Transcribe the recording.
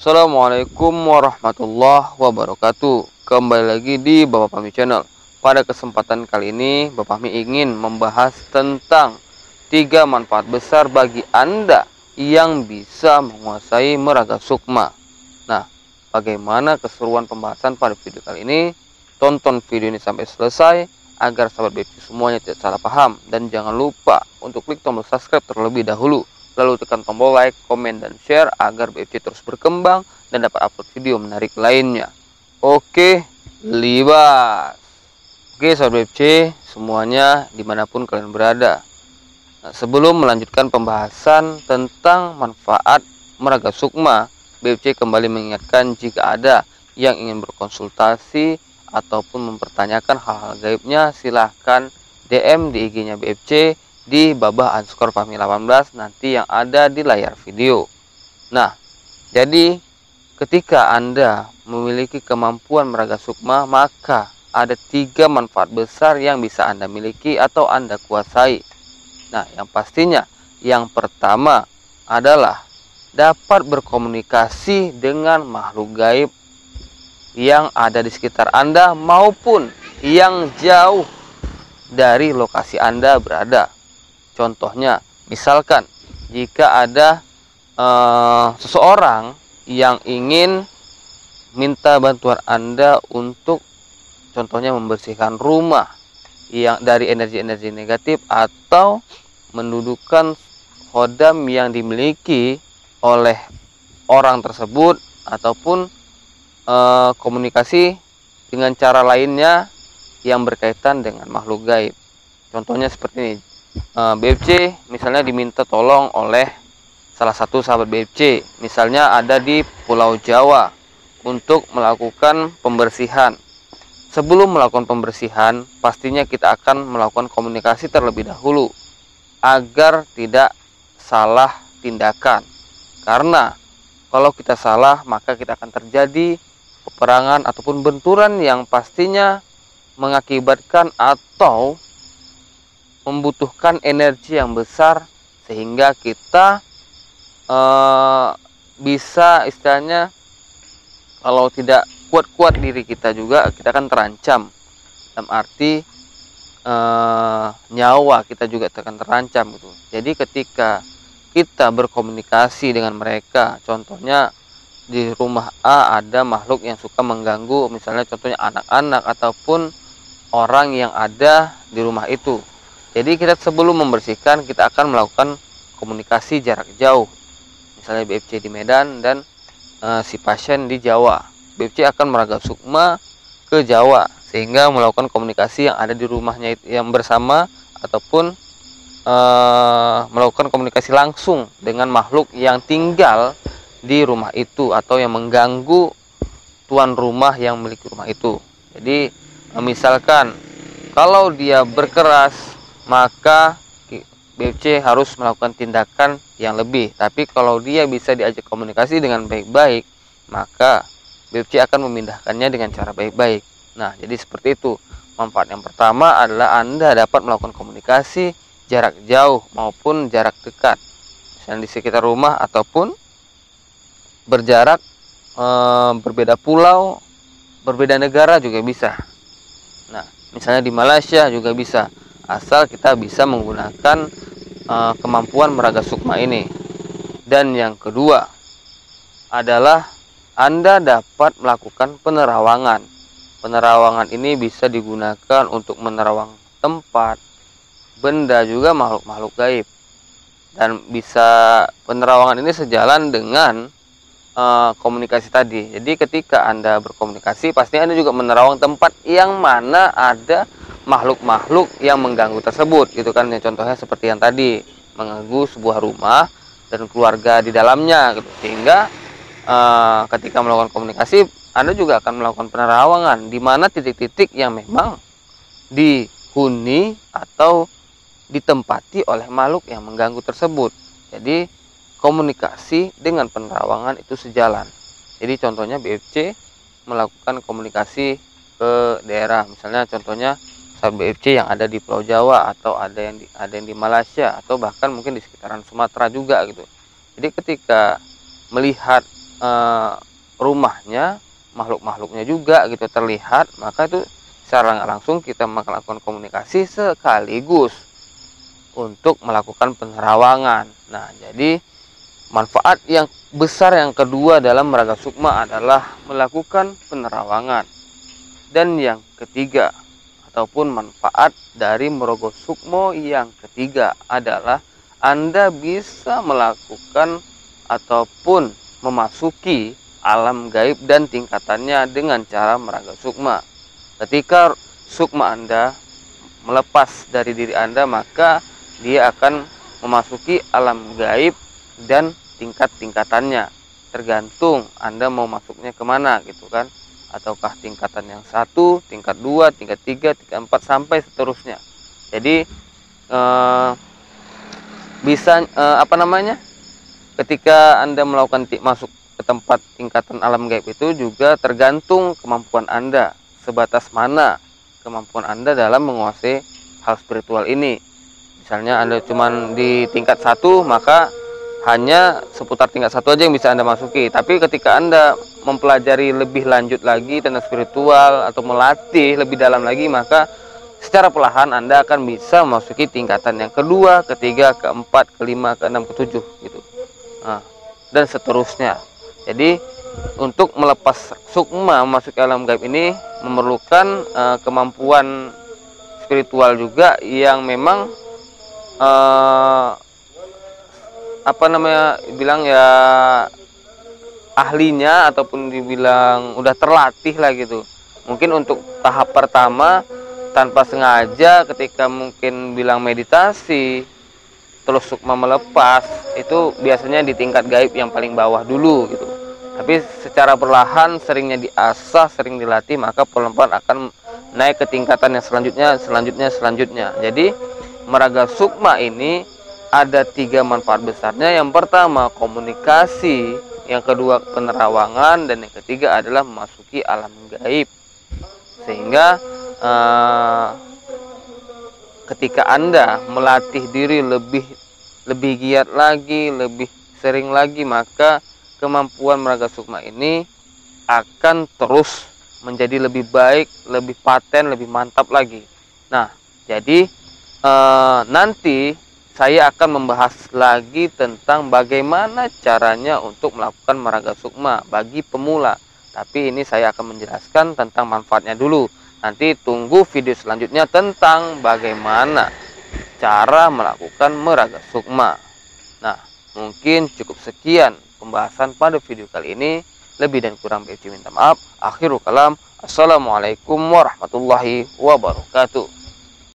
Assalamualaikum warahmatullahi wabarakatuh. Kembali lagi di Bapak Fahmi Channel. Pada kesempatan kali ini Bapak Fahmi ingin membahas tentang 3 manfaat besar bagi Anda yang bisa menguasai meraga sukma. Nah, bagaimana keseruan pembahasan pada video kali ini? Tonton video ini sampai selesai agar sahabat BFC semuanya tidak salah paham, dan jangan lupa untuk klik tombol subscribe terlebih dahulu. Lalu tekan tombol like, komen, dan share agar BFC terus berkembang dan dapat upload video menarik lainnya. Oke, libas. Oke sahabat BFC semuanya dimanapun kalian berada. Nah, sebelum melanjutkan pembahasan tentang manfaat meraga sukma, BFC kembali mengingatkan jika ada yang ingin berkonsultasi ataupun mempertanyakan hal-hal gaibnya, silahkan DM di IG-nya BFC di Babah_Fahmi18 nanti yang ada di layar video. Nah, jadi ketika Anda memiliki kemampuan meraga sukma, maka ada 3 manfaat besar yang bisa Anda miliki atau Anda kuasai. Nah, yang pastinya yang pertama adalah dapat berkomunikasi dengan makhluk gaib yang ada di sekitar Anda maupun yang jauh dari lokasi Anda berada. Contohnya, misalkan jika ada seseorang yang ingin minta bantuan Anda untuk contohnya membersihkan rumah yang dari energi-energi negatif atau mendudukan khodam yang dimiliki oleh orang tersebut, ataupun komunikasi dengan cara lainnya yang berkaitan dengan makhluk gaib. Contohnya seperti ini, BFC misalnya diminta tolong oleh salah satu sahabat BFC, misalnya ada di Pulau Jawa, untuk melakukan pembersihan. Sebelum melakukan pembersihan, pastinya kita akan melakukan komunikasi terlebih dahulu agar tidak salah tindakan. Karena kalau kita salah, maka kita akan terjadi peperangan ataupun benturan yang pastinya mengakibatkan atau membutuhkan energi yang besar, sehingga kita bisa istilahnya kalau tidak kuat-kuat diri kita juga, kita akan terancam. Dalam arti nyawa kita juga akan terancam gitu. Jadi ketika kita berkomunikasi dengan mereka, contohnya di rumah A ada makhluk yang suka mengganggu, misalnya contohnya anak-anak ataupun orang yang ada di rumah itu. Jadi kita sebelum membersihkan, kita akan melakukan komunikasi jarak jauh. Misalnya BFC di Medan dan si pasien di Jawa. BFC akan meraga sukma ke Jawa sehingga melakukan komunikasi yang ada di rumahnya itu yang bersama, ataupun melakukan komunikasi langsung dengan makhluk yang tinggal di rumah itu atau yang mengganggu tuan rumah yang memiliki rumah itu. Jadi misalkan kalau dia berkeras, maka BFC harus melakukan tindakan yang lebih. Tapi kalau dia bisa diajak komunikasi dengan baik-baik, maka BFC akan memindahkannya dengan cara baik-baik. Nah, jadi seperti itu. Manfaat yang pertama adalah Anda dapat melakukan komunikasi jarak jauh maupun jarak dekat, misalnya di sekitar rumah ataupun berjarak berbeda pulau, berbeda negara juga bisa. Nah, misalnya di Malaysia juga bisa, asal kita bisa menggunakan kemampuan meraga sukma ini. Dan yang kedua adalah Anda dapat melakukan penerawangan. Penerawangan ini bisa digunakan untuk menerawang tempat, benda, juga makhluk-makhluk gaib. Dan bisa penerawangan ini sejalan dengan komunikasi tadi. Jadi ketika Anda berkomunikasi, pasti Anda juga menerawang tempat yang mana ada makhluk-makhluk yang mengganggu tersebut, gitu kan. Contohnya seperti yang tadi, mengganggu sebuah rumah dan keluarga di dalamnya gitu. Sehingga ketika melakukan komunikasi, Anda juga akan melakukan penerawangan di mana titik-titik yang memang dihuni atau ditempati oleh makhluk yang mengganggu tersebut. Jadi komunikasi dengan penerawangan itu sejalan. Jadi contohnya BFC melakukan komunikasi ke daerah, misalnya contohnya sahabat BFC yang ada di Pulau Jawa, atau ada yang di Malaysia, atau bahkan mungkin di sekitaran Sumatera juga gitu. Jadi ketika melihat rumahnya, makhluk-makhluknya juga gitu terlihat, maka itu secara nggak langsung kita melakukan komunikasi sekaligus untuk melakukan penerawangan. Nah, jadi manfaat yang besar yang kedua dalam meraga sukma adalah melakukan penerawangan. Dan yang ketiga ataupun manfaat dari merogoh sukmo yang ketiga adalah Anda bisa melakukan ataupun memasuki alam gaib dan tingkatannya dengan cara meraga sukma. Ketika sukma Anda melepas dari diri Anda, maka dia akan memasuki alam gaib dan tingkat-tingkatannya. Tergantung Anda mau masuknya kemana gitu kan. Ataukah tingkatan yang 1, tingkat 2, tingkat 3, tingkat 4 sampai seterusnya. Jadi bisa ketika Anda melakukan masuk ke tempat tingkatan alam gaib itu juga tergantung kemampuan Anda, sebatas mana kemampuan Anda dalam menguasai hal spiritual ini. Misalnya Anda cuma di tingkat 1, maka hanya seputar tingkat 1 aja yang bisa Anda masuki. Tapi ketika Anda mempelajari lebih lanjut lagi tentang spiritual atau melatih lebih dalam lagi, maka secara perlahan Anda akan bisa memasuki tingkatan yang kedua, ketiga, keempat, kelima, keenam, ketujuh gitu. Nah, dan seterusnya. Jadi untuk melepas sukma masuk ke alam gaib ini memerlukan kemampuan spiritual juga yang memang bilang ya ahlinya ataupun dibilang udah terlatih lah gitu. Mungkin untuk tahap pertama tanpa sengaja ketika mungkin bilang meditasi terus sukma melepas, itu biasanya di tingkat gaib yang paling bawah dulu gitu. Tapi secara perlahan seringnya diasah, sering dilatih, maka pelan-pelan akan naik ke tingkatan yang selanjutnya. Jadi meraga sukma ini ada 3 manfaat besarnya. Yang pertama komunikasi, yang kedua penerawangan, dan yang ketiga adalah memasuki alam gaib. Sehingga ketika Anda melatih diri lebih giat lagi, lebih sering lagi, maka kemampuan meraga sukma ini akan terus menjadi lebih baik, lebih paten, lebih mantap lagi. Nah, jadi nanti saya akan membahas lagi tentang bagaimana caranya untuk melakukan meraga sukma bagi pemula. Tapi ini saya akan menjelaskan tentang manfaatnya dulu. Nanti tunggu video selanjutnya tentang bagaimana cara melakukan meraga sukma. Nah, mungkin cukup sekian pembahasan pada video kali ini. Lebih dan kurang minta maaf. Akhirul kalam. Assalamualaikum warahmatullahi wabarakatuh.